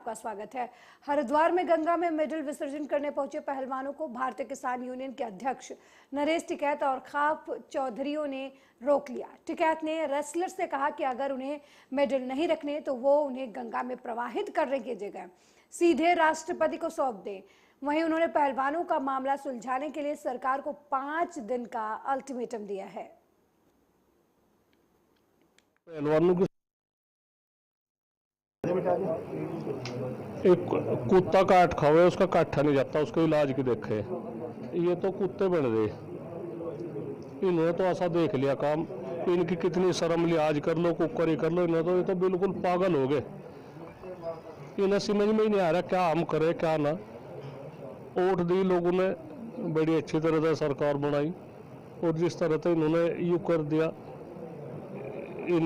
का स्वागत है। हरिद्वार में गंगा में मेडल विसर्जन करने पहुंचे पहलवानों को भारतीय किसान यूनियन के अध्यक्ष नरेश टिकैत और खाप चौधरियों ने रोक लिया। टिकैत ने रेसलर से कहा कि अगर उन्हें मेडल नहीं रखने तो वो उन्हें गंगा में प्रवाहित करने की जगह सीधे राष्ट्रपति को सौंप दें। वहीं उन्होंने पहलवानों का मामला सुलझाने के लिए सरकार को 5 दिन का अल्टीमेटम दिया है। पहलवानों की एक कुत्ता काट खावे उसका काठा नहीं जाता, उसके इलाज की देखे। ये तो कुत्ते बन गए, इन्होंने तो ऐसा देख लिया काम। इनकी कितनी शर्म लिहाज कर लो, कुकर कर लो, इन्हें तो ये तो बिल्कुल पागल हो गए। इन्हें समझ में ही नहीं आ रहा क्या हम करें क्या ना। वोट दी लोगों ने, बड़ी अच्छी तरह से सरकार बनाई, और जिस तरह से इन्होंने यू कर दिया, इन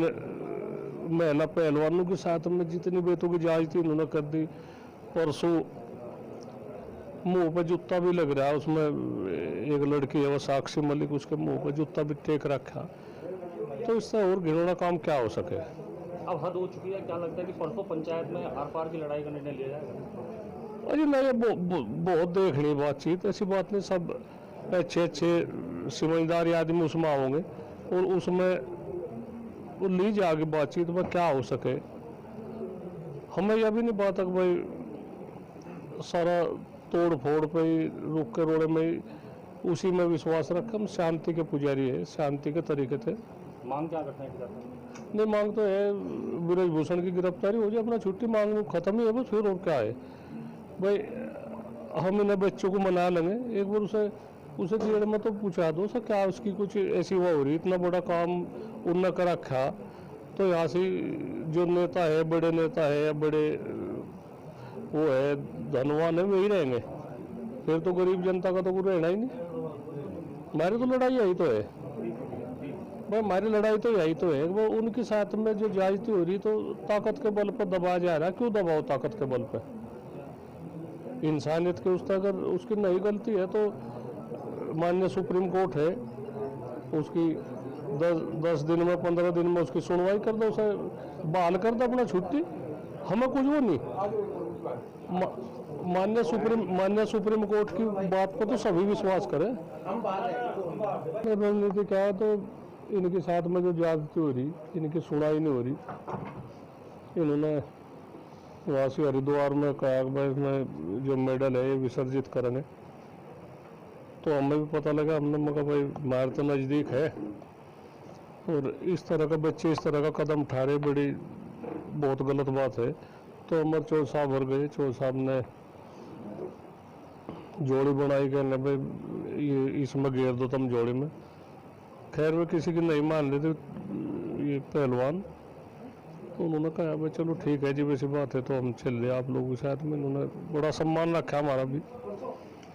महिला पहलवानों के साथ में जितनी बेतों की जांच थी इन्होंने कर दी। परसों मुंह पे जूता भी लग रहा है, उसमें एक लड़की है वो साक्षी मलिक, उसके मुंह पे जूता भी टेक रखा। तो इससे और घिनौना काम क्या हो सके। अब हद हो चुकी है। क्या लगता है कि परसों पंचायत में आर पार की लड़ाई का निर्णय लिया जाएगा? अरे नहीं, बहुत देख ली बातचीत, ऐसी बात नहीं। सब अच्छे समझदार आदमी उसमें आओगे और उसमें वो ली जाएगी बातचीत में क्या हो सके। हमें यह भी नहीं बात है कि भाई सारा तोड़ फोड़ पे ही रुक के रोड़े में ही उसी में विश्वास रखें। हम शांति के पुजारी है, शांति के तरीके थे। मांग क्या करते हैं? नहीं, मांग तो है ब्रजभूषण की गिरफ्तारी हो जाए, अपना छुट्टी मांग खत्म ही है बस। फिर और क्या है भाई, हम इन्हें बच्चों को मना लेंगे। एक बार उसे जेल में तो पूछा दो सर क्या उसकी कुछ ऐसी वो हो रही, इतना बड़ा काम उनने कर रखा। तो यहाँ से जो नेता है, बड़े नेता है या बड़े वो है धनवान है, वही रहेंगे। फिर तो गरीब जनता का तो कुछ रहना ही नहीं। हमारी तो लड़ाई यही तो है भाई, हमारी लड़ाई तो यही तो है। वो उनके साथ में जो ज्यादती हो रही तो ताकत के बल पर दबाया जा रहा है। क्यों दबाओ ताकत के बल पर? इंसानियत के उस अगर उसकी नहीं गलती है तो माननीय सुप्रीम कोर्ट है, उसकी 10 दिन में 15 दिन में उसकी सुनवाई कर दो, उसे बहाल कर दो अपना छुट्टी। हमें कुछ वो नहीं। माननीय सुप्रीम कोर्ट की बात को तो सभी विश्वास करें। रणनीति क्या है, तो इनके साथ में जो ज्यादती हो रही, इनकी सुनाई नहीं हो रही। इन्होंने वहाँ से हरिद्वार में कहा कि भाई इसमें जो मेडल है ये विसर्जित करेंगे। तो हमें भी पता लगा, हमने कहा भाई हमारे तो नज़दीक है, और इस तरह का बच्चे इस तरह का कदम उठा रहे, बड़ी बहुत गलत बात है। तो अमर चौधरी साहब भर गए, चौधरी साहब ने जोड़ी बनाई, कहने भाई ये इसमें घेर दो तुम जोड़ी में। खैर वे किसी की नहीं मान रहे थे ये पहलवान, तो उन्होंने कहा भाई चलो ठीक है जी, वैसी बात है तो हम चल रहे आप लोगों के साथ में। उन्होंने बड़ा सम्मान रखा हमारा भी।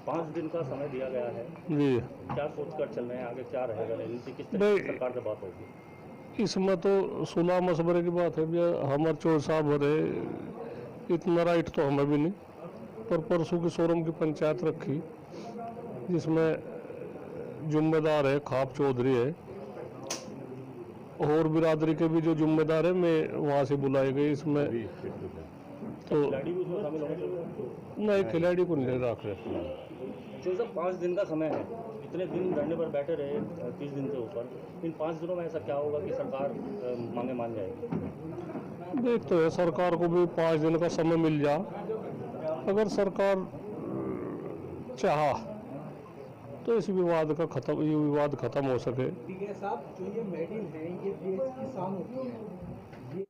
5 दिन का समय दिया गया है जी, क्या सोचकर चल रहे हैं? आगे क्या रहेगा रणनीति, किस तरह की सरकार से बात होगी? इसमें तो सुलह मशवरे की बात है भैया। हमारे चौधरी साहब भरे, इतना राइट तो हमें भी नहीं। पर परसों की शोरूम की पंचायत रखी जिसमें जिम्मेदार है खाप चौधरी है, और बिरादरी के भी जो जिम्मेदार है मैं वहाँ से बुलाए गए। इसमें तो खिलाड़ी भी उसमें शामिल होंगे? नहीं, खिलाड़ी को नहीं रख रहे। जो सब 5 दिन का समय है, इतने दिन धरने पर बैठे रहे 30 दिन के ऊपर, इन 5 दिनों में ऐसा क्या होगा कि सरकार मांगे मान जाएगी? देख तो है, सरकार को भी 5 दिन का समय मिल जा। अगर सरकार चाहा तो इस विवाद का ये विवाद खत्म हो सके। साहब जो ये मेडल है ये देश की शान होती है।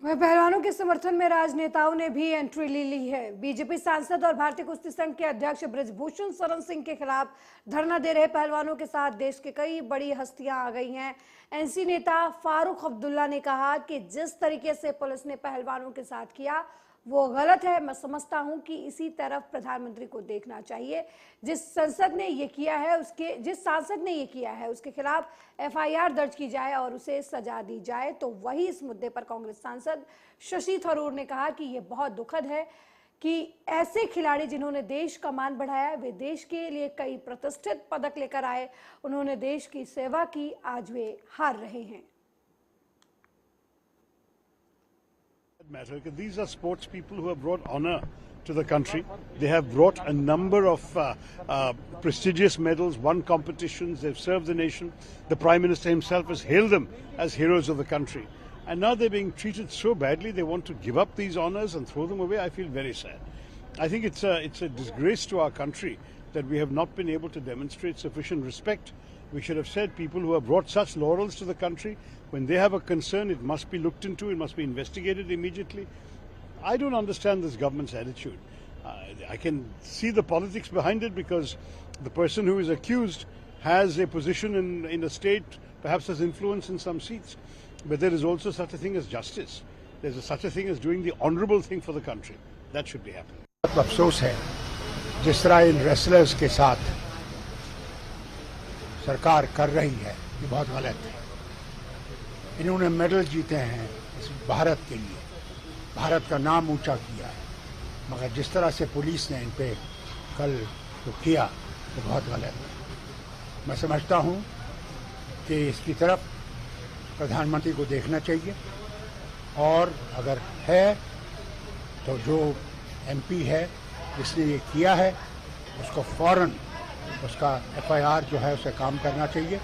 वहीं पहलवानों के समर्थन में राजनेताओं ने भी एंट्री ली है। बीजेपी सांसद और भारतीय कुश्ती संघ के अध्यक्ष ब्रजभूषण शरण सिंह के खिलाफ धरना दे रहे पहलवानों के साथ देश के कई बड़ी हस्तियां आ गई हैं। एनसी नेता फारूक अब्दुल्ला ने कहा कि जिस तरीके से पुलिस ने पहलवानों के साथ किया वो गलत है। मैं समझता हूं कि इसी तरफ प्रधानमंत्री को देखना चाहिए। जिस सांसद ने ये किया है उसके खिलाफ एफआईआर दर्ज की जाए और उसे सजा दी जाए। तो वही इस मुद्दे पर कांग्रेस सांसद शशि थरूर ने कहा कि ये बहुत दुखद है कि ऐसे खिलाड़ी जिन्होंने देश का मान बढ़ाया, वे देश के लिए कई प्रतिष्ठित पदक लेकर आए, उन्होंने देश की सेवा की, आज वे हार रहे हैं। Matter because these are sports people who have brought honor to the country. They have brought a number of prestigious medals, won competitions, they've served the nation. The Prime Minister himself has hailed them as heroes of the country. And now they're being treated so badly, they want to give up these honors and throw them away. I feel very sad. I think it's a disgrace to our country that we have not been able to demonstrate sufficient respect. We should have said people who have brought such laurels to the country, when they have a concern, it must be looked into, it must be investigated immediately. I don't understand this government's attitude. I can see the politics behind it because the person who is accused has a position in a state, perhaps has influence in some seats. But there is also such a thing as justice. There's such a thing as doing the honorable thing for the country. That should be happening. बहुत अफसोस है जिस तरह इन wrestlers के साथ सरकार कर रही है, ये बहुत गलत है। इन्होंने मेडल जीते हैं इस भारत के लिए, भारत का नाम ऊंचा किया है, मगर जिस तरह से पुलिस ने इन पे कल तो किया वो बहुत गलत है। मैं समझता हूँ कि इसकी तरफ प्रधानमंत्री को देखना चाहिए और अगर है तो जो एमपी है जिसने ये किया है उसको फौरन उसका एफआईआर जो है उसे काम करना चाहिए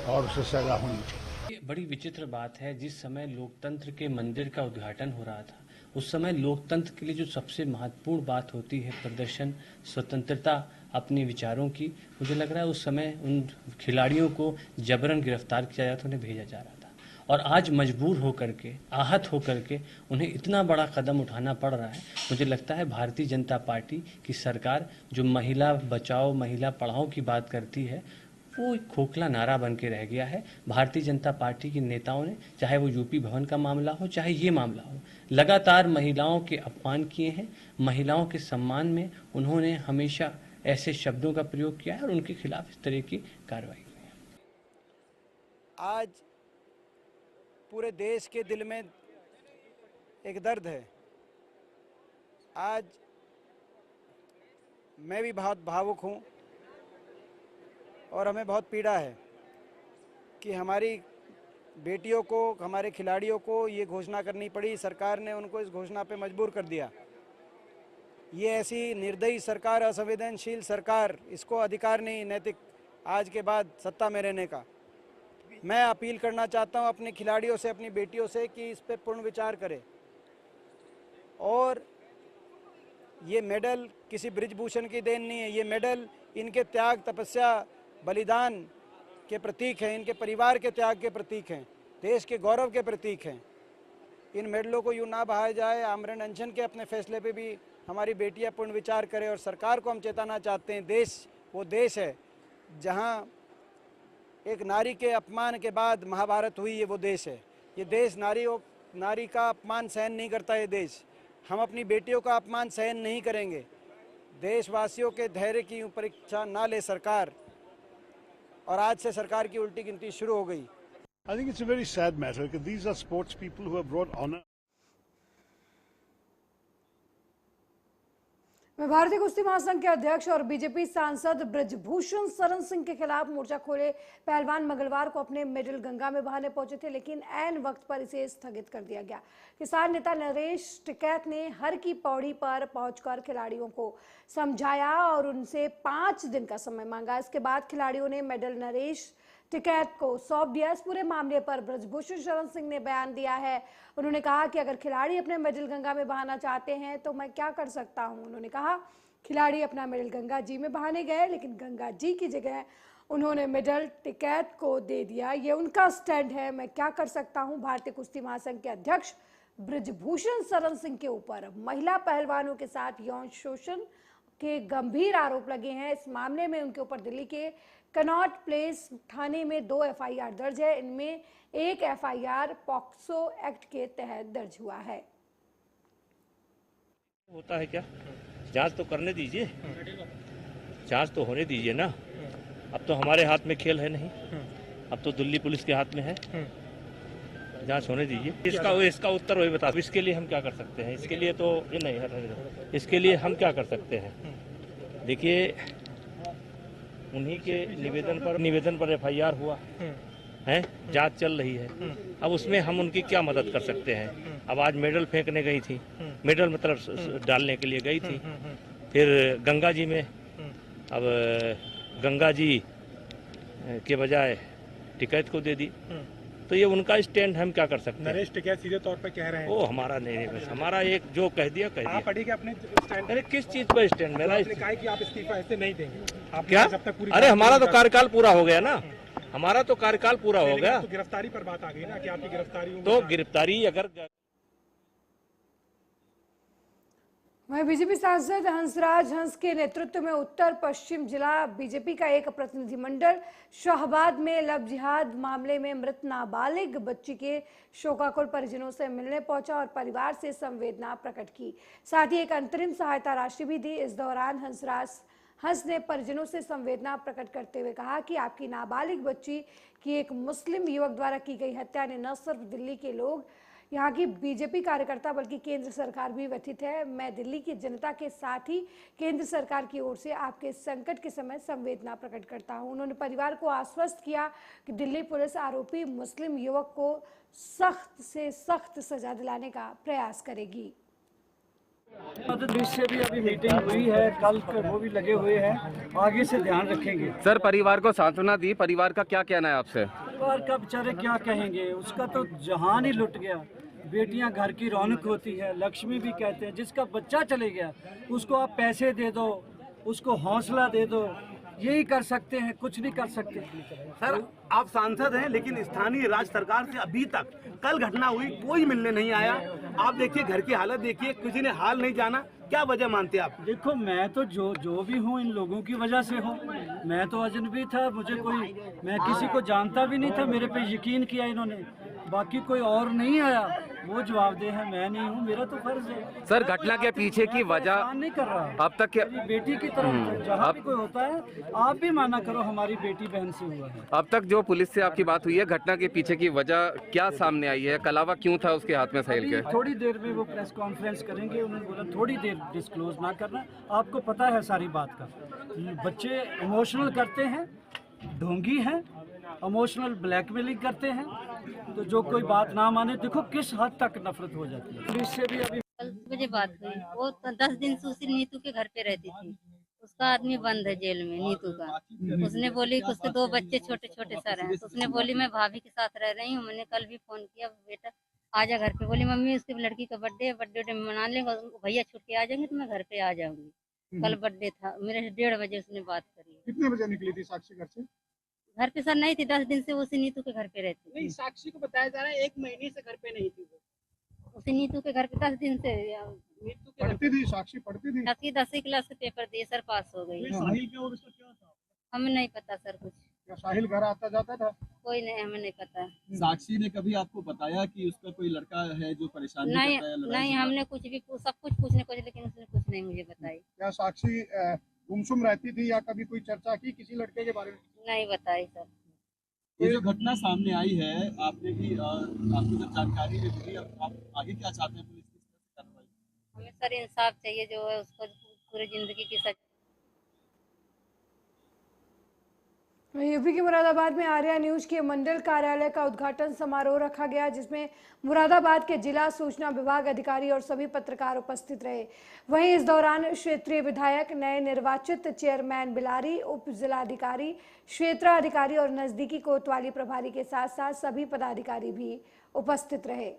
और उसे सजा होनी चाहिए। बड़ी विचित्र बात है, जिस समय लोकतंत्र के मंदिर का उद्घाटन हो रहा था उस समय लोकतंत्र के लिए जो सबसे महत्वपूर्ण बात होती है प्रदर्शन, स्वतंत्रता, अपने विचारों की, मुझे लग रहा है उस समय उन खिलाड़ियों को जबरन गिरफ्तार किया जाता, उन्हें भेजा जा रहा था। और आज मजबूर होकर के, आहत होकर के उन्हें इतना बड़ा कदम उठाना पड़ रहा है। मुझे लगता है भारतीय जनता पार्टी की सरकार जो महिला बचाओ, महिला पढ़ाओ की बात करती है वो एक खोखला नारा बन के रह गया है। भारतीय जनता पार्टी के नेताओं ने, चाहे वो यूपी भवन का मामला हो, चाहे ये मामला हो, लगातार महिलाओं के अपमान किए हैं। महिलाओं के सम्मान में उन्होंने हमेशा ऐसे शब्दों का प्रयोग किया है और उनके खिलाफ इस तरह की कार्रवाई हुई है। आज पूरे देश के दिल में एक दर्द है। आज मैं भी बहुत भावुक हूँ और हमें बहुत पीड़ा है कि हमारी बेटियों को, हमारे खिलाड़ियों को ये घोषणा करनी पड़ी। सरकार ने उनको इस घोषणा पे मजबूर कर दिया। ये ऐसी निर्दयी सरकार, असंवेदनशील सरकार, इसको अधिकार नहीं नैतिक आज के बाद सत्ता में रहने का। मैं अपील करना चाहता हूं अपने खिलाड़ियों से, अपनी बेटियों से कि इस पे पूर्ण विचार करें और ये मेडल किसी बृजभूषण की देन नहीं है। ये मेडल इनके त्याग, तपस्या, बलिदान के प्रतीक हैं, इनके परिवार के त्याग के प्रतीक हैं, देश के गौरव के प्रतीक हैं। इन मेडलों को यूं ना बहाया जाए। आमरण अनशन के अपने फैसले पे भी हमारी बेटियां पूर्ण विचार करें और सरकार को हम चेताना चाहते हैं। देश वो देश है जहां एक नारी के अपमान के बाद महाभारत हुई, ये वो देश है। ये देश नारी का अपमान सहन नहीं करता। ये देश, हम अपनी बेटियों का अपमान सहन नहीं करेंगे। देशवासियों के धैर्य की परीक्षा ना ले सरकार, और आज से सरकार की उल्टी गिनती शुरू हो गई। I think it's a very sad matter because these are sports people who have brought honor. मैं भारतीय कुश्ती महासंघ के अध्यक्ष और बीजेपी सांसद ब्रजभूषण शरण सिंह के खिलाफ मोर्चा खोले पहलवान मंगलवार को अपने मेडल गंगा में बहाने पहुंचे थे, लेकिन ऐन वक्त पर इसे स्थगित कर दिया गया। किसान नेता नरेश टिकैत ने हर की पौड़ी पर पहुंचकर खिलाड़ियों को समझाया और उनसे 5 दिन का समय मांगा। इसके बाद खिलाड़ियों ने मेडल नरेश टिकैत को सौंप दिया। इस पूरे मामले पर ब्रजभूषण शरण सिंह ने बयान दिया है। उन्होंने कहा कि अगर खिलाड़ी अपने मेडल गंगा में बहाना चाहते हैं तो मैं क्या कर सकता हूं। उन्होंने कहा खिलाड़ी अपना मेडल गंगा जी में बहाने गए, लेकिन गंगा जी की जगह उन्होंने मेडल टिकैत को दे दिया। ये उनका स्टैंड है, मैं क्या कर सकता हूं। भारतीय कुश्ती महासंघ के अध्यक्ष ब्रजभूषण शरण सिंह के ऊपर महिला पहलवानों के साथ यौन शोषण के गंभीर आरोप लगे हैं। इस मामले में उनके ऊपर दिल्ली के कनॉट प्लेस थाने में 2 एफआईआर दर्ज है। इनमें एक एफआईआर पॉक्सो एक्ट के तहत दर्ज हुआ है। होता है क्या, जांच तो करने दीजिए, जांच तो होने दीजिए ना। अब तो हमारे हाथ में खेल है नहीं, अब तो दिल्ली पुलिस के हाथ में है। जांच होने दीजिए। इसका उत्तर वही बता। इसके लिए हम क्या कर सकते हैं? इसके लिए तो ये नहीं, इसके लिए हम क्या कर सकते हैं? देखिए, उन्हीं के निवेदन पर एफआईआर हुआ है, जांच चल रही है। अब उसमें हम उनकी क्या मदद कर सकते हैं। अब आज मेडल फेंकने गई थी, मेडल मतलब डालने के लिए गई थी, फिर गंगा जी में, अब गंगा जी के बजाय टिकैत को दे दी, तो ये उनका स्टैंड, हम क्या कर सकते हैं। नरेश टिकैत सीधे तौर पर कह रहे हैं वो हमारा नहीं, बस हमारा एक जो कह दिया कह दिया। आप अड़ेगे अपने स्टैंड। अरे किस चीज पर स्टैंड मेरा? आपने कहा कि आप इस्तीफा ऐसे नहीं देंगे। आपने क्या? जब तक पूरी अरे हमारा तो कार्यकाल पूरा हो गया ना, हमारा तो कार्यकाल पूरा हो गया। तो गिरफ्तारी पर बात आ गई ना कि आपकी गिरफ्तारी तो गिरफ्तारी अगर वहीं बीजेपी सांसद हंसराज हंस के नेतृत्व में उत्तर पश्चिम जिला बीजेपी का एक प्रतिनिधिमंडल शाहबाद में लव जिहाद मामले में मृत नाबालिग बच्ची के शोकाकुल परिजनों से मिलने पहुंचा और परिवार से संवेदना प्रकट की, साथ ही एक अंतरिम सहायता राशि भी दी। इस दौरान हंस ने परिजनों से संवेदना प्रकट करते हुए कहा कि आपकी नाबालिग बच्ची की एक मुस्लिम युवक द्वारा की गई हत्या ने न सिर्फ दिल्ली के लोग, यहाँ की बीजेपी कार्यकर्ता बल्कि केंद्र सरकार भी व्यथित है। मैं दिल्ली की जनता के साथ ही केंद्र सरकार की ओर से आपके संकट के समय संवेदना प्रकट करता हूं। उन्होंने परिवार को आश्वस्त किया कि दिल्ली पुलिस आरोपी मुस्लिम युवक को सख्त से सख्त सजा दिलाने का प्रयास करेगी। मध्य प्रदेश से भी अभी मीटिंग हुई है, कल वो भी लगे हुए हैं, आगे से ध्यान रखेंगे। सर परिवार को सांत्वना दी, परिवार का क्या कहना है आपसे? परिवार का बेचारे क्या कहेंगे, उसका तो जहान ही लुट गया। बेटियां घर की रौनक होती है, लक्ष्मी भी कहते हैं। जिसका बच्चा चले गया उसको आप पैसे दे दो, उसको हौसला दे दो, यही कर सकते हैं, कुछ नहीं कर सकते। सर आप सांसद हैं लेकिन स्थानीय राज्य सरकार से अभी तक, कल घटना हुई, कोई मिलने नहीं आया। आप देखिए घर की हालत देखिए, किसी ने हाल नहीं जाना, क्या वजह मानते हैं आप? देखो मैं तो जो भी हूँ इन लोगों की वजह से हूँ। मैं तो अजनबी था, मैं किसी को जानता भी नहीं था, मेरे पे यकीन किया इन्होंने, बाकी कोई और नहीं आया, वो जवाबदेह है, मैं नहीं हूँ, मेरा तो फर्ज है। सर घटना के पीछे की वजह नहीं कर रहा अब तक क्या? बेटी की तरफ जहाँ भी कोई होता है आप भी माना करो हमारी बेटी बहन से हुआ है। अब तक जो पुलिस से आपकी बात हुई है, घटना के पीछे की वजह क्या सामने आई है? कलावा क्यों था उसके हाथ में सहेल के? थोड़ी देर में वो प्रेस कॉन्फ्रेंस करेंगे, उन्होंने बोला थोड़ी देर डिस्क्लोज ना करना, आपको पता है सारी बात का। बच्चे इमोशनल करते हैं, ढोंगी हैं, इमोशनल ब्लैकमेलिंग करते हैं, तो जो कोई बात ना माने, देखो किस हद तक नफरत हो जाती है। पुलिस से भी अभी कल मुझे बात हुई, वो 10 दिन से उसी नीतू के घर पे रहती थी। उसका आदमी बंद है जेल में, नीतू का। उसने बोली कि उसके 2 बच्चे छोटे छोटे सर हैं, तो उसने बोली मैं भाभी के साथ रह रही हूँ। मैंने कल भी फोन किया, बेटा आजा घर पे। बोली मम्मी उसकी लड़की का बर्थडे है, बर्थडे मना लेंगे, भैया छुट के आ जाएंगे तो मैं घर पे आ जाऊंगी। कल बर्थडे था मेरे, 1:30 बजे उसने बात करी। कितने बजे निकली थी साक्षी घर से? घर पे सर नहीं थी, 10 दिन से उसी नीतू के घर पे रहती। नहीं, साक्षी को बताया जा रहा है 1 महीने से घर पे नहीं थी वो। उसी नीतू के घर पे 10 दिन से। नीतू के पढ़ती थी, साक्षी पढ़ती थी। 10वीं क्लास के पेपर दिए सर, पास हो गई। साहिल क्या और उसका क्या था? हमें नहीं पता सर कुछ। क्या साहिल घर आता जाता था? कोई नहीं, हमें नहीं पता। साक्षी ने कभी आपको बताया कि उसका कोई लड़का है जो परेशानी नहीं, करता है? नहीं हमने कुछ भी सब कुछ पूछने को, लेकिन उसने कुछ नहीं मुझे बताई। क्या साक्षी गुमसुम रहती थी या कभी कोई चर्चा की किसी लड़के के बारे में? नहीं बताई सर। ये जो घटना सामने आई है, आपने भी आपको जब जानकारी मिली, आप आगे क्या चाहते हैं? पुलिस किस तरह से कार्रवाई? हमें सर इंसाफ चाहिए, जो है उसको पूरी जिंदगी की सजा। यूपी के मुरादाबाद में आर्या न्यूज के मंडल कार्यालय का उद्घाटन समारोह रखा गया, जिसमें मुरादाबाद के जिला सूचना विभाग अधिकारी और सभी पत्रकार उपस्थित रहे। वहीं इस दौरान क्षेत्रीय विधायक, नए निर्वाचित चेयरमैन बिलारी, उप जिलाधिकारी, क्षेत्राधिकारी और नजदीकी कोतवाली प्रभारी के साथ साथ सभी पदाधिकारी भी उपस्थित रहे।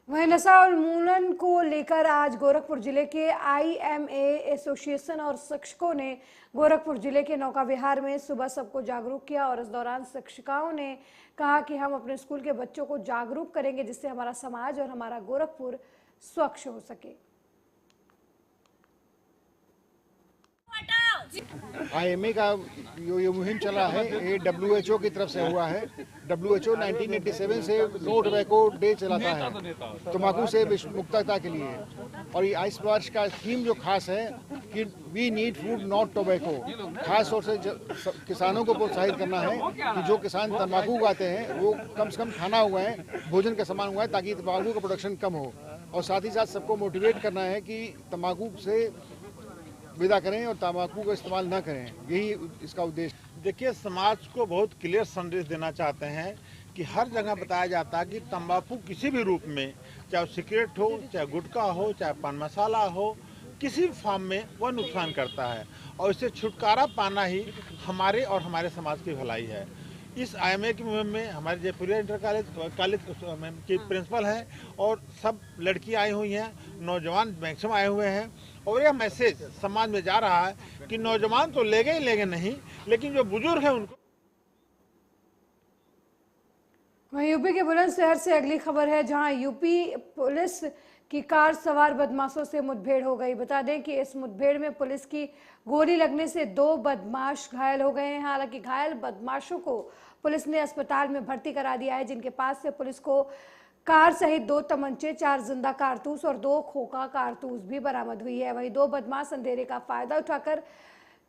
वहीं नशा उन्मूलन को लेकर आज गोरखपुर जिले के IMA एसोसिएशन और शिक्षकों ने गोरखपुर जिले के नौका विहार में सुबह सबको जागरूक किया और इस दौरान शिक्षिकाओं ने कहा कि हम अपने स्कूल के बच्चों को जागरूक करेंगे, जिससे हमारा समाज और हमारा गोरखपुर स्वच्छ हो सके। हटाओ, आईएमए का ये मुहिम चला है, ये WHO की तरफ से हुआ है। WHO 1987 से नो टोबैको डे चलाता है तंबाकू से विश्व मुक्तता के लिए। और ये इस वर्ष का थीम जो खास है कि we need food not tobacco, खास तौर से किसानों को प्रोत्साहित करना है कि जो किसान तंबाकू उगाते हैं वो कम से कम खाना उगाएं, भोजन का सामान उगाएं, ताकि तंबाकू का प्रोडक्शन कम हो। और साथ ही साथ सबको मोटिवेट करना है कि तंबाकू से विदा करें और तंबाकू का इस्तेमाल न करें, यही इसका उद्देश्य। देखिए, समाज को बहुत क्लियर संदेश देना चाहते हैं कि हर जगह बताया जाता है कि तंबाकू किसी भी रूप में, चाहे सिगरेट हो, चाहे गुटखा हो, चाहे पान मसाला हो, किसी भी फॉर्म में वह नुकसान करता है और इससे छुटकारा पाना ही हमारे और हमारे समाज की भलाई है। इस आईएमए की मुहिम में हमारे जयपुरिया इंटर कॉलेज की प्रिंसिपल हैं और सब लड़कियां आई हुई हैं, नौजवान मैक्सिमम आए हुए हैं और यह मैसेज समाज में जा रहा है कि नौजवान तो लेंगे ही लेंगे नहीं, लेकिन जो बुजुर्ग हैं उनको। वहीं यूपी के बुलंदशहर से अगली खबर है, जहां यूपी पुलिस की कार सवार बदमाशों से मुठभेड़ हो गई। बता दें कि इस मुठभेड़ में पुलिस की गोली लगने से 2 बदमाश घायल हो गए हैं। हालांकि घायल बदमाशों को पुलिस ने अस्पताल में भर्ती करा दिया है, जिनके पास से पुलिस को कार सहित 2 तमंचे, 4 जिंदा कारतूस और 2 खोखा कारतूस भी बरामद हुई है। वहीं 2 बदमाश अंधेरे का फायदा उठाकर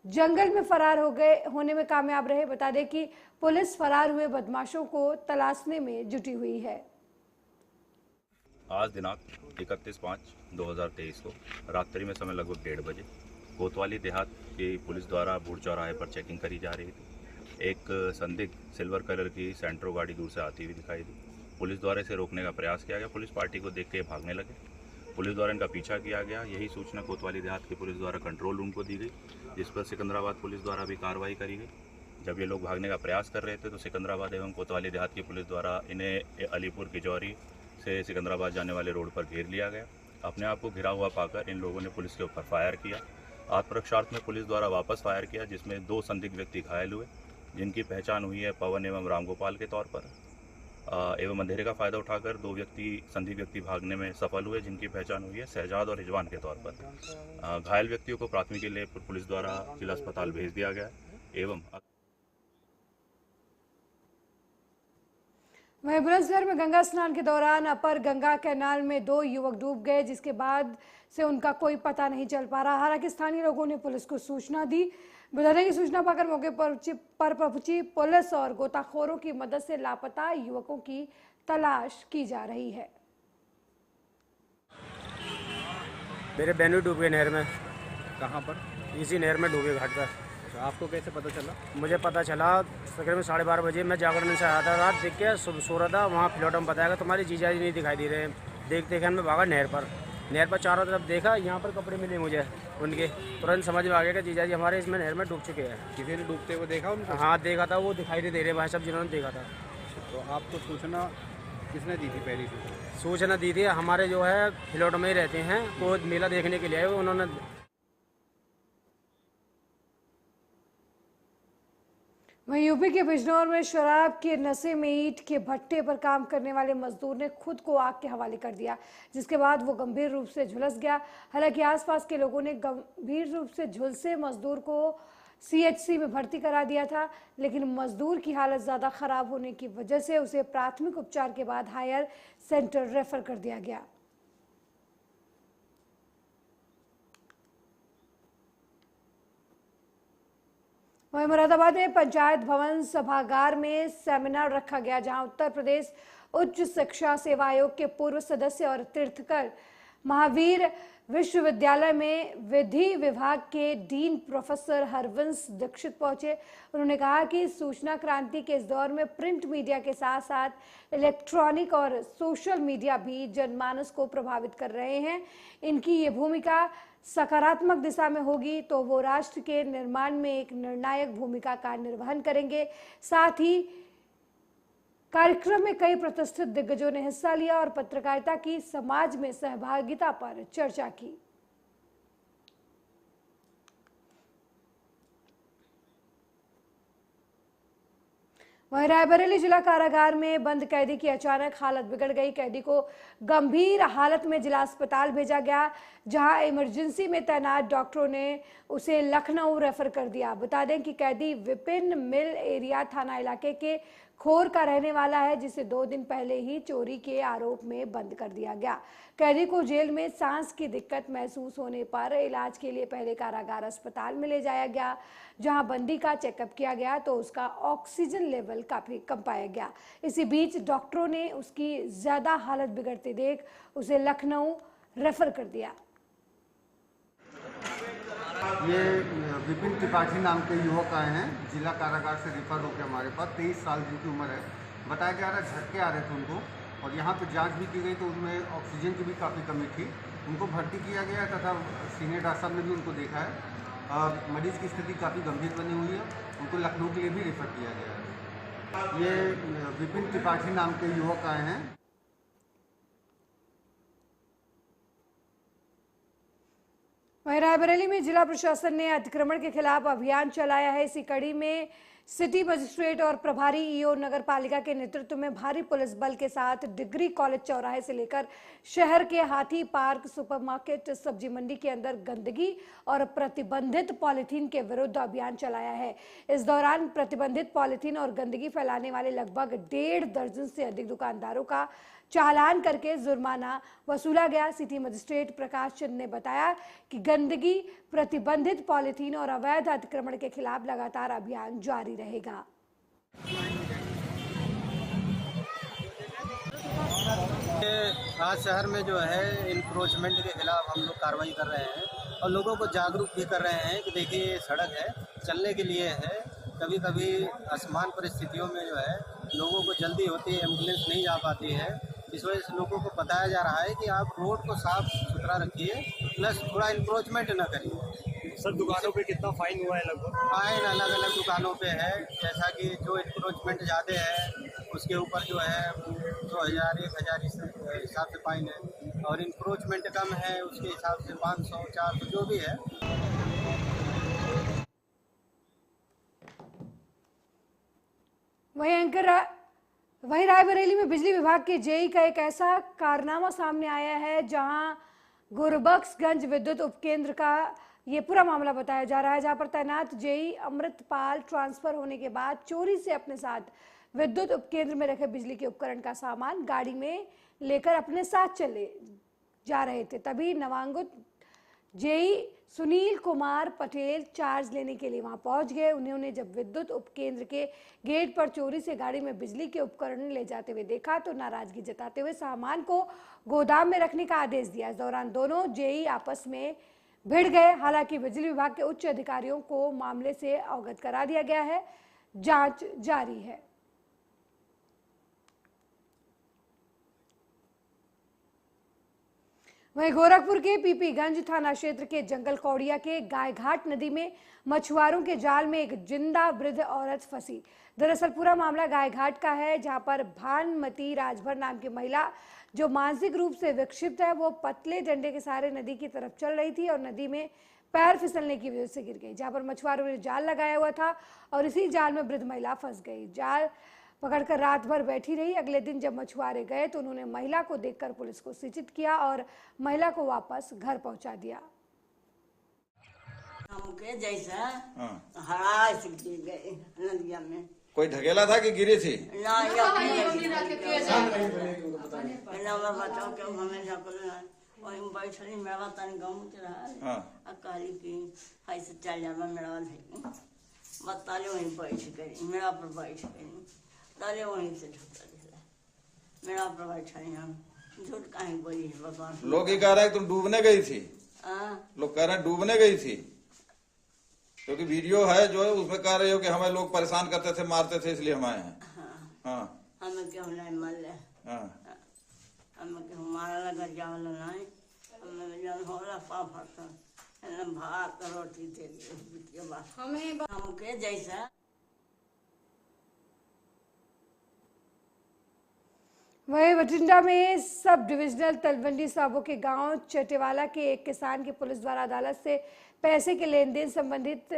जंगल में फरार होने में कामयाब रहे। बता दें कि पुलिस फरार हुए बदमाशों को तलाशने में जुटी हुई है। आज दिनांक 31/5/2023 को रात्रि में समय लगभग 1:30 बजे कोतवाली देहात की पुलिस द्वारा बूढ़ चौराहे पर चेकिंग करी जा रही थी। एक संदिग्ध सिल्वर कलर की सेंट्रो गाड़ी दूर से आती हुई दिखाई दी। पुलिस द्वारा इसे रोकने का प्रयास किया गया। पुलिस पार्टी को देख के भागने लगे। पुलिस द्वारा इनका पीछा किया गया। यही सूचना कोतवाली देहात की पुलिस द्वारा कंट्रोल रूम को दी गई, जिस पर सिकंदराबाद पुलिस द्वारा भी कार्रवाई करी गई। जब ये लोग भागने का प्रयास कर रहे थे तो सिकंदराबाद एवं कोतवाली देहात की पुलिस द्वारा इन्हें अलीपुर किजौरी से सिकंदराबाद जाने वाले रोड पर घेर लिया गया। अपने आप को घिरा हुआ पाकर इन लोगों ने पुलिस के ऊपर फायर किया। आत्मरक्षार्थ में पुलिस द्वारा वापस फायर किया, जिसमें 2 संदिग्ध व्यक्ति घायल हुए, जिनकी पहचान हुई है पवन एवं रामगोपाल के तौर पर। एवं अंधेरे का फायदा उठाकर 2 संदिग्ध व्यक्ति भागने में सफल हुए, जिनकी पहचान हुई है शहजाद और रिजवान के तौर पर। घायल व्यक्तियों को प्राथमिक के लिए पुलिस द्वारा जिला अस्पताल भेज दिया गया एवं वहीं बुलंदशहर में गंगा स्नान के दौरान अपर गंगा कैनाल में 2 युवक डूब गए, जिसके बाद से उनका कोई पता नहीं चल पा रहा। हालांकि स्थानीय लोगों ने पुलिस को सूचना दी। बता दें कि सूचना पाकर मौके पर पहुंची पुलिस और गोताखोरों की मदद से लापता युवकों की तलाश की जा रही है। मेरे बहनोई डूब गए नहर में। कहाँ पर? इसी नहर में डूबे घाट पर। आपको कैसे पता चला? मुझे पता चला तकरीबन 12:30 बजे। मैं जागरण से आया था, रात देख के सो रहा था। वहाँ फ्लोटा में बताया तुम्हारी जीजा जी नहीं दिखाई दे रहे। देखते मैं भागा नहर पर चारों तरफ देखा, यहाँ पर कपड़े मिले मुझे उनके। तुरंत समझ में आ गया कि जीजा जी हमारे इसमें नहर में डूब चुके हैं। किसी ने डूबते हुए देखा उनको? हाँ देखा था, वो दिखाई नहीं दे रहे भाई साहब जिन्होंने देखा था। तो आपको सूचना किसने दी थी? पहली सूचना दी थी हमारे जो है फ्लोट में ही रहते हैं, वो मेला देखने के लिए आए, उन्होंने। वहीं यूपी के बिजनौर में शराब के नशे में ईंट के भट्टे पर काम करने वाले मजदूर ने खुद को आग के हवाले कर दिया, जिसके बाद वो गंभीर रूप से झुलस गया। हालांकि आसपास के लोगों ने गंभीर रूप से झुलसे मजदूर को CHC में भर्ती करा दिया था, लेकिन मजदूर की हालत ज़्यादा खराब होने की वजह से उसे प्राथमिक उपचार के बाद हायर सेंटर रेफर कर दिया गया। वहीं मुरादाबाद में पंचायत भवन सभागार में सेमिनार रखा गया, जहां उत्तर प्रदेश उच्च शिक्षा सेवा आयोग के पूर्व सदस्य और तीर्थकर महावीर विश्वविद्यालय में विधि विभाग के डीन प्रोफेसर हरवंश दीक्षित पहुंचे। उन्होंने कहा कि सूचना क्रांति के इस दौर में प्रिंट मीडिया के साथ साथ इलेक्ट्रॉनिक और सोशल मीडिया भी जनमानस को प्रभावित कर रहे हैं। इनकी ये भूमिका सकारात्मक दिशा में होगी तो वो राष्ट्र के निर्माण में एक निर्णायक भूमिका का निर्वहन करेंगे। साथ ही कार्यक्रम में कई प्रतिष्ठित दिग्गजों ने हिस्सा लिया और पत्रकारिता की समाज में सहभागिता पर चर्चा की। वहीं रायबरेली जिला कारागार में बंद कैदी की अचानक हालत बिगड़ गई। कैदी को गंभीर हालत में जिला अस्पताल भेजा गया, जहां इमरजेंसी में तैनात डॉक्टरों ने उसे लखनऊ रेफर कर दिया। बता दें कि कैदी विपिन मिल एरिया थाना इलाके के खोर का रहने वाला है, जिसे 2 दिन पहले ही चोरी के आरोप में बंद कर दिया गया। कैदी को जेल में सांस की दिक्कत महसूस होने पर इलाज के लिए पहले कारागार अस्पताल में ले जाया गया, जहां बंदी का चेकअप किया गया तो उसका ऑक्सीजन लेवल काफी कम पाया गया। इसी बीच डॉक्टरों ने उसकी ज्यादा हालत बिगड़ते देख उसे लखनऊ रेफर कर दिया। ये विपिन त्रिपाठी नाम के युवक आए हैं, जिला कारागार से रिफर होकर हमारे पास। 23 साल जिनकी उम्र है। बताया जा रहा है झटके आ रहे थे उनको, और यहाँ पे जांच भी की गई तो उनमें ऑक्सीजन की भी काफ़ी कमी थी। उनको भर्ती किया गया तथा सीनियर डॉक्टर साहब ने भी उनको देखा है। मरीज की स्थिति काफ़ी गंभीर बनी हुई है, उनको लखनऊ के लिए भी रेफर किया गया है। ये विपिन त्रिपाठी नाम के युवक आए हैं। वहीं रायबरेली में जिला प्रशासन ने अतिक्रमण के खिलाफ अभियान चलाया है। इसी कड़ी में सिटी मजिस्ट्रेट और प्रभारी ईओ नगर पालिका के नेतृत्व में भारी पुलिस बल के साथ डिग्री कॉलेज चौराहे से लेकर शहर के हाथी पार्क, सुपरमार्केट, सब्जी मंडी के अंदर गंदगी और प्रतिबंधित पॉलिथीन के विरुद्ध अभियान चलाया है। इस दौरान प्रतिबंधित पॉलिथीन और गंदगी फैलाने वाले लगभग 1.5 दर्जन से अधिक दुकानदारों का चालान करके जुर्माना वसूला गया। सिटी मजिस्ट्रेट प्रकाश चंद ने बताया कि गंदगी, प्रतिबंधित पॉलिथीन और अवैध अतिक्रमण के खिलाफ लगातार अभियान जारी रहेगा। आज शहर में जो है इंक्रोचमेंट के खिलाफ हम लोग कार्रवाई कर रहे हैं और लोगों को जागरूक भी कर रहे हैं कि देखिए ये सड़क है, चलने के लिए है। कभी कभी असमान परिस्थितियों में जो है लोगों को जल्दी होती है, एम्बुलेंस नहीं जा पाती है। इस वजह से लोगों को बताया जा रहा है कि आप रोड को साफ सुथरा रखिए, प्लस थोड़ा इंक्रोचमेंट ना करिए। सर दुकानों पे कितना फाइन हुआ है लगभग? फाइन अलग अलग दुकानों पे है, जैसा कि जो इंक्रोचमेंट ज़्यादा है उसके ऊपर जो है 2000, 1000 इस हिसाब से फाइन है, और इंक्रोचमेंट कम है उसके हिसाब से 500, 400 जो भी है। वहीं रायबरेली में बिजली विभाग के जेई का एक ऐसा कारनामा सामने आया है, जहां गुरबख्शगंज विद्युत उपकेंद्र का ये पूरा मामला बताया जा रहा है, जहां पर तैनात जेई अमृतपाल ट्रांसफर होने के बाद चोरी से अपने साथ विद्युत उपकेंद्र में रखे बिजली के उपकरण का सामान गाड़ी में लेकर अपने साथ चले जा रहे थे। तभी नवांगुत जेई सुनील कुमार पटेल चार्ज लेने के लिए वहां पहुंच गए। उन्होंने जब विद्युत उपकेंद्र के गेट पर चोरी से गाड़ी में बिजली के उपकरण ले जाते हुए देखा तो नाराजगी जताते हुए सामान को गोदाम में रखने का आदेश दिया। इस दौरान दोनों जेई आपस में भिड़ गए। हालांकि बिजली विभाग के उच्च अधिकारियों को मामले से अवगत करा दिया गया है, जांच जारी है। वहीं गोरखपुर के पीपीगंज थाना क्षेत्र के जंगल कौड़िया के गायघाट नदी में मछुआरों के जाल में एक जिंदा वृद्ध औरत फंसी। दरअसल पूरा मामला गायघाट का है, जहां पर भानमती राजभर नाम की महिला जो मानसिक रूप से विक्षिप्त है, वो पतले डंडे के सहारे नदी की तरफ चल रही थी और नदी में पैर फिसलने की वजह से गिर गई, जहां पर मछुआरों ने जाल लगाया हुआ था और इसी जाल में वृद्ध महिला फंस गई। जाल पकड़कर रात भर बैठी रही। अगले दिन जब मछुआरे गए तो उन्होंने महिला को देखकर पुलिस को सूचित किया और महिला को वापस घर पहुंचा दिया। जैसा हरा गए नदिया में कोई ढकेला था कि गिरी थी? बैठली मेरा तन गाँव रहा कहली की ऐसे चल जावा मेरा बताले वहीं बैठ गई, मेरा पर बैठ गई, डाले वहीं से ढुका दिला मेरा पर बैठा हम झूठ कहीं बोली है भगवान। लोग ये कह रहे हैं तुम डूबने गई थी, लोग कह रहे हैं डूबने गई थी, क्योंकि वीडियो है जो है उसमें कह रहे हो कि हमें लोग परेशान करते थे, मारते थे, इसलिए हम आए हैं। हाँ हमें क्यों नहीं मर ले, हमें क्यों मारा लगा जावल नहीं, हमें जन होला पापा भात रोटी दे हमें हमके जैसा। वहीं बठिंडा में सब डिविजनल तलवंडी साबो के गांव चटेवाला के एक किसान की पुलिस द्वारा अदालत से पैसे के लेन देन संबंधित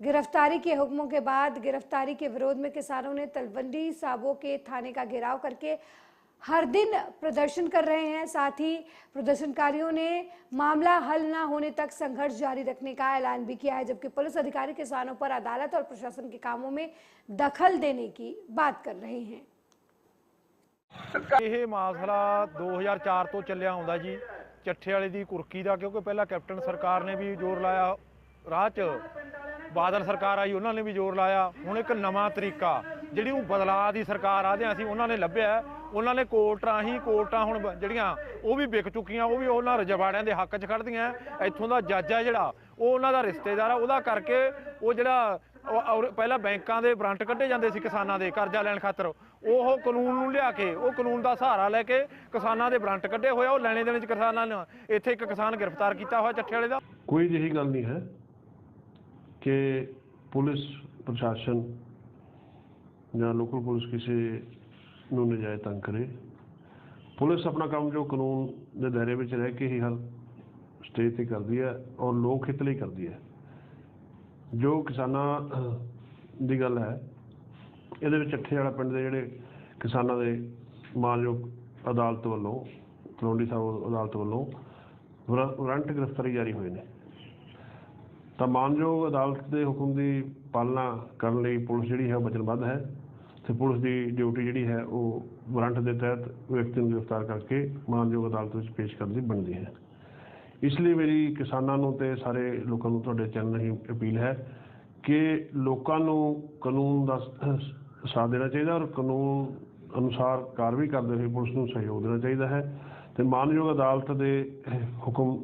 गिरफ्तारी के हुक्मों के बाद गिरफ्तारी के विरोध में किसानों ने तलवंडी साबो के थाने का घेराव करके हर दिन प्रदर्शन कर रहे हैं। साथ ही प्रदर्शनकारियों ने मामला हल न होने तक संघर्ष जारी रखने का ऐलान भी किया है, जबकि पुलिस अधिकारी किसानों पर अदालत और प्रशासन के कामों में दखल देने की बात कर रहे हैं। ਇਹ ਮਸਲਾ 2004 ਤੋਂ ਚੱਲਿਆ ਆਉਂਦਾ ਜੀ, ਚੱਠੇ ਵਾਲੇ ਦੀ ਕੁਰਕੀ ਦਾ, ਕਿਉਂਕਿ ਪਹਿਲਾਂ ਕੈਪਟਨ ਸਰਕਾਰ ਨੇ ਵੀ ਜ਼ੋਰ ਲਾਇਆ, ਰਾਹ 'ਚ ਬਾਦਲ ਸਰਕਾਰ ਆਈ ਉਹਨਾਂ ਨੇ ਵੀ ਜ਼ੋਰ ਲਾਇਆ। ਹੁਣ ਇੱਕ ਨਵਾਂ ਤਰੀਕਾ ਜਿਹੜੀ ਉਹ ਬਦਲਾਅ ਦੀ ਸਰਕਾਰ ਆਦਿਆਂ ਸੀ ਉਹਨਾਂ ਨੇ ਲੱਭਿਆ, ਉਹਨਾਂ ਨੇ ਕੋਰਟਾਂ ਹੁਣ ਜਿਹੜੀਆਂ ਉਹ ਵੀ ਵਿਕ ਚੁੱਕੀਆਂ, ਉਹ ਵੀ ਉਹਨਾਂ ਰਜਵਾੜਿਆਂ ਦੇ ਹੱਕ 'ਚ ਖੜਦੀਆਂ। ਇੱਥੋਂ ਦਾ ਜੱਜ ਹੈ ਜਿਹੜਾ ਉਹ ਉਹਨਾਂ ਦਾ ਰਿਸ਼ਤੇਦਾਰ ਆ, ਉਹਦਾ ਕਰਕੇ ਉਹ ਜਿਹੜਾ ਪਹਿਲਾਂ ਬੈਂਕਾਂ ਦੇ ਵਾਰੰਟ ਕੱਢੇ ਜਾਂਦੇ ਸੀ ਕਿਸਾਨਾਂ ਦੇ ਕਰਜ਼ਾ ਲੈਣ ਖਾਤਰ, ਉਹ ਕਾਨੂੰਨ ਨੂੰ ਲਿਆ ਕੇ ਉਹ ਕਾਨੂੰਨ ਦਾ ਸਹਾਰਾ ਲੈ ਕੇ ਕਿਸਾਨਾਂ ਦੇ ਵਾਰੰਟ ਕੱਢੇ ਹੋਇਆ, ਉਹ ਲੈਣੇ ਦੇਣੇ 'ਚ ਕਿਸਾਨਾਂ ਨੇ ਇੱਥੇ ਇੱਕ ਕਿਸਾਨ ਗ੍ਰਿਫਤਾਰ ਕੀਤਾ ਹੋਇਆ ਚੱਠੇ ਵਾਲੇ ਦਾ। ਕੋਈ ਅਜਿਹੀ ਗੱਲ ਨਹੀਂ ਹੈ ਕਿ ਪੁਲਿਸ ਪ੍ਰਸ਼ਾਸਨ ਜਾਂ ਲੋਕਲ ਪੁਲਿਸ ਕਿਸੇ ਨੂੰ ਨਜਾਇਜ਼ ਤੰਗ ਕਰੇ। ਪੁਲਿਸ ਆਪਣਾ ਕੰਮ ਜੋ ਕਾਨੂੰਨ ਦੇ ਦਾਇਰੇ ਵਿੱਚ ਰਹਿ ਕੇ ਹੀ ਹਰ ਸਟੇਜ ਤੇ ਕਰਦੀ ਹੈ ਔਰ ਲੋਕ ਹਿੱਤ ਲਈ ਕਰਦੀ ਹੈ। ਜੋ ਕਿਸਾਨਾਂ ਦੀ ਗੱਲ ਹੈ, ਇਹਦੇ ਵਿੱਚ ਚੱਠੇ ਵਾਲਾ ਪਿੰਡ ਦੇ ਜਿਹੜੇ ਕਿਸਾਨਾਂ ਦੇ ਮਾਨਯੋਗ ਅਦਾਲਤ ਵੱਲੋਂ, ਤਲਵੰਡੀ ਸਾਹਿਬ ਅਦਾਲਤ ਵੱਲੋਂ ਵਾਰੰਟ ਗ੍ਰਿਫਤਾਰੀ ਜਾਰੀ ਹੋਏ ਨੇ, ਤਾਂ ਮਾਨਯੋਗ ਅਦਾਲਤ ਦੇ ਹੁਕਮ ਦੀ ਪਾਲਣਾ ਕਰਨ ਲਈ ਪੁਲਿਸ ਜਿਹੜੀ ਹੈ ਵਚਨਬੱਧ ਹੈ ਤੇ ਪੁਲਿਸ ਦੀ ਡਿਊਟੀ ਜਿਹੜੀ ਹੈ ਉਹ ਵਾਰੰਟ ਦੇ ਤਹਿਤ ਵਿਅਕਤੀ ਨੂੰ ਗ੍ਰਿਫਤਾਰ ਕਰਕੇ ਮਾਨਯੋਗ ਅਦਾਲਤ ਵਿੱਚ ਪੇਸ਼ ਕਰਨ ਦੀ ਬਣਦੀ ਹੈ। ਇਸ ਲਈ ਮੇਰੀ ਕਿਸਾਨਾਂ ਨੂੰ ਤੇ ਸਾਰੇ ਲੋਕਾਂ ਨੂੰ ਤੁਹਾਡੇ ਚੈਨਲ ਰਾਹੀਂ ਅਪੀਲ ਹੈ ਕਿ ਲੋਕਾਂ ਨੂੰ ਕਾਨੂੰਨ ਦਾ ਸਾਥ ਦੇਣਾ ਚਾਹੀਦਾ ਔਰ ਕਾਨੂੰਨ ਅਨੁਸਾਰ ਕਾਰਵਾਈ ਕਰਦੇ ਹੋਏ ਪੁਲਿਸ ਨੂੰ ਸਹਿਯੋਗ ਦੇਣਾ ਚਾਹੀਦਾ ਹੈ ਤੇ ਮਾਨਯੋਗ ਅਦਾਲਤ ਦੇ ਹੁਕਮ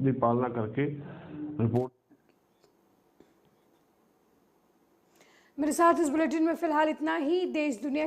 ਦੀ ਪਾਲਣਾ ਕਰਕੇ रिपोर्ट। मेरे साथ इस बुलेटिन में फिलहाल इतना ही। देश दुनिया